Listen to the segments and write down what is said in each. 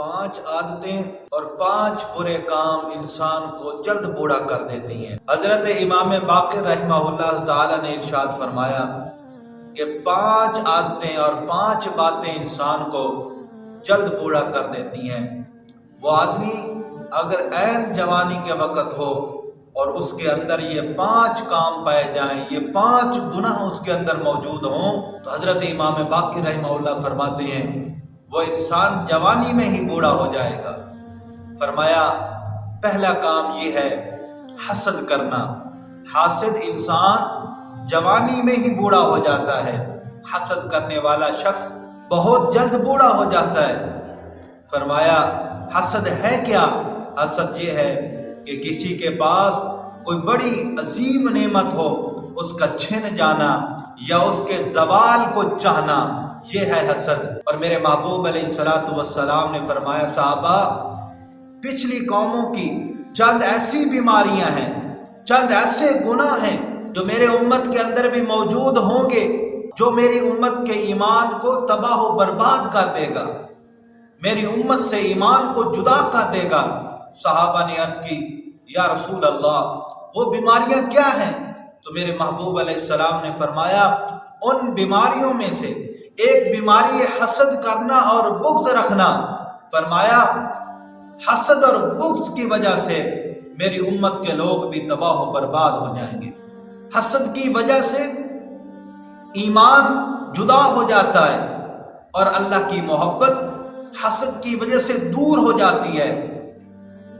5 عادتیں اور 5 برے کام انسان کو جلد بوڑھا کر دیتی ہیں۔ حضرت امام باقر رحمہ اللہ تعالی نے ارشاد فرمایا کہ 5 عادتیں اور 5 باتیں انسان کو جلد بوڑھا کر دیتی ہیں۔ وہ آدمی اگر عین جوانی کے وقت ہو اور اس کے اندر یہ 5 کام پائے جائیں، یہ 5 گناہ اس کے اندر موجود ہوں، تو حضرت امام باقر رحمہ اللہ فرماتے ہیں وہ انسان جوانی میں ہی بوڑھا ہو جائے گا۔ فرمایا پہلا کام یہ ہے حسد کرنا۔ حاسد انسان جوانی میں ہی بوڑھا ہو جاتا ہے۔ حسد کرنے والا شخص بہت جلد بوڑھا ہو جاتا ہے۔ فرمایا حسد ہے کیا؟ حسد یہ ہے کہ کسی کے پاس کوئی بڑی عظیم نعمت ہو، اس کا چھن جانا یا اس کے زوال کو چاہنا، یہ ہے حسد۔ اور میرے محبوب علیہ السلام نے فرمایا صحابہ، پچھلی قوموں کی چند ایسی بیماریاں ہیں، چند ایسے گناہ ہیں جو میرے امت کے اندر بھی موجود ہوں گے، جو میری امت کے ایمان کو تباہ و برباد کر دے گا، میری امت سے ایمان کو جدا کر دے گا۔ صحابہ نے عرض کی یا رسول اللہ وہ بیماریاں کیا ہیں؟ تو میرے محبوب علیہ السلام نے فرمایا ان بیماریوں میں سے ایک بیماری ہے حسد کرنا اور بغض رکھنا۔ فرمایا حسد اور بغض کی وجہ سے میری امت کے لوگ بھی تباہ و برباد ہو جائیں گے۔ حسد کی وجہ سے ایمان جدا ہو جاتا ہے اور اللہ کی محبت حسد کی وجہ سے دور ہو جاتی ہے۔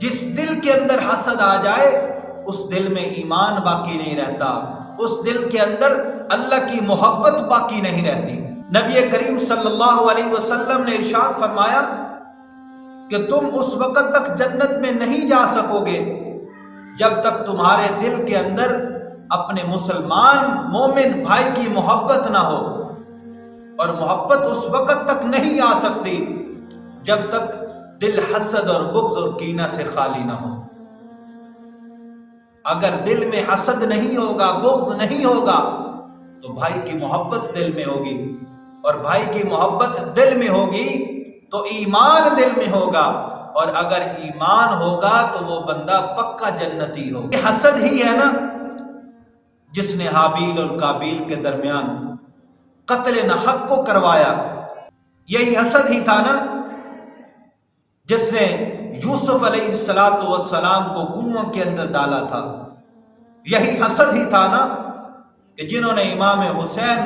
جس دل کے اندر حسد آ جائے اس دل میں ایمان باقی نہیں رہتا، اس دل کے اندر اللہ کی محبت باقی نہیں رہتی۔ نبی کریم صلی اللہ علیہ وسلم نے ارشاد فرمایا کہ تم اس وقت تک جنت میں نہیں جا سکو گے جب تک تمہارے دل کے اندر اپنے مسلمان مومن بھائی کی محبت نہ ہو، اور محبت اس وقت تک نہیں آ سکتی جب تک دل حسد اور بغض اور کینہ سے خالی نہ ہو۔ اگر دل میں حسد نہیں ہوگا، بغض نہیں ہوگا، تو بھائی کی محبت دل میں ہوگی، اور بھائی کی محبت دل میں ہوگی تو ایمان دل میں ہوگا، اور اگر ایمان ہوگا تو وہ بندہ پکا جنتی ہوگا۔ یہ حسد ہی ہے نا جس نے حابیل اور قابیل کے درمیان قتل ناحق کو کروایا۔ یہی حسد ہی تھا نا جس نے یوسف علیہ السلام کو کنواں کے اندر ڈالا تھا۔ یہی حسد ہی تھا نا کہ جنہوں نے امام حسین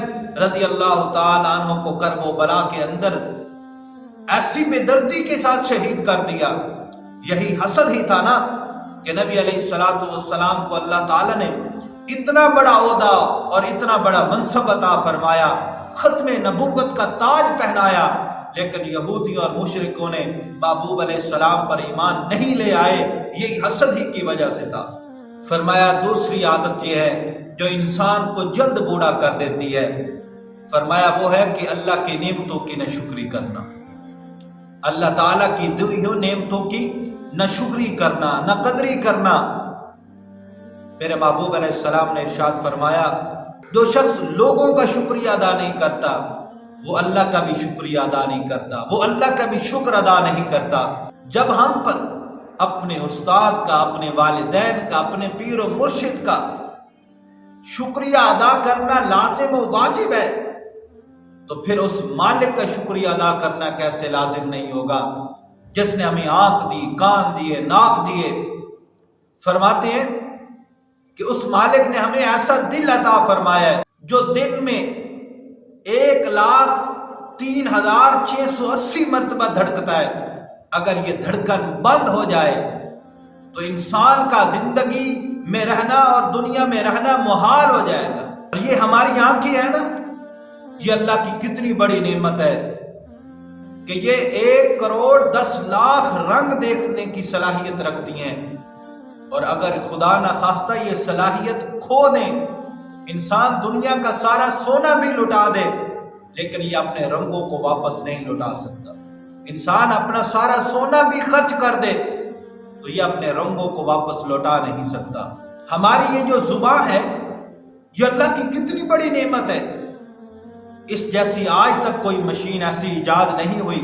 رضی اللہ تعالی عنہ کو کرب و بلا کے اندر ایسی بے دردی کے ساتھ شہید کر دیا۔ یہی حسد ہی تھا نا کہ نبی علیہ السلام کو اللہ تعالی نے اتنا بڑا عہدہ اور اتنا بڑا منصب عطا فرمایا، ختم نبوت کا تاج پہنایا، لیکن یہودیوں اور مشرکوں نے محبوب علیہ السلام پر ایمان نہیں لے آئے۔ یہی حسد ہی کی وجہ سے تھا۔ فرمایا دوسری عادت یہ ہے جو انسان کو جلد بوڑھا کر دیتی ہے، فرمایا وہ ہے کہ اللہ کی نعمتوں کی ناشکری کرنا۔ اللہ تعالیٰ کی دی ہوئی نعمتوں کی نہ شکری کرنا، نہ قدری کرنا۔ میرے محبوب علیہ السلام نے ارشاد فرمایا جو شخص لوگوں کا شکریہ ادا نہیں کرتا وہ اللہ کا بھی شکریہ ادا نہیں کرتا، وہ اللہ کا بھی شکر ادا نہیں کرتا۔ جب ہم پر اپنے استاد کا، اپنے والدین کا، اپنے پیر و مرشد کا شکریہ ادا کرنا لازم و واجب ہے تو پھر اس مالک کا شکریہ ادا کرنا کیسے لازم نہیں ہوگا جس نے ہمیں آنکھ دی، کان دیے، ناک دیے۔ فرماتے ہیں کہ اس مالک نے ہمیں ایسا دل عطا فرمایا ہے جو دن میں 1,03,680 مرتبہ دھڑکتا ہے۔ اگر یہ دھڑکن بند ہو جائے تو انسان کا زندگی میں رہنا اور دنیا میں رہنا محال ہو جائے گا۔ اور یہ ہماری آنکھیں ہے نا، یہ اللہ کی کتنی بڑی نعمت ہے کہ یہ 1,10,00,000 رنگ دیکھنے کی صلاحیت رکھتی ہیں، اور اگر خدا نہ خواستہ یہ صلاحیت کھو دیں، انسان دنیا کا سارا سونا بھی لٹا دے لیکن یہ اپنے رنگوں کو واپس نہیں لٹا سکتا۔ انسان اپنا سارا سونا بھی خرچ کر دے تو یہ اپنے رنگوں کو واپس لوٹا نہیں سکتا۔ ہماری یہ جو زبان ہے یہ اللہ کی کتنی بڑی نعمت ہے۔ اس جیسی آج تک کوئی مشین ایسی ایجاد نہیں ہوئی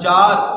4,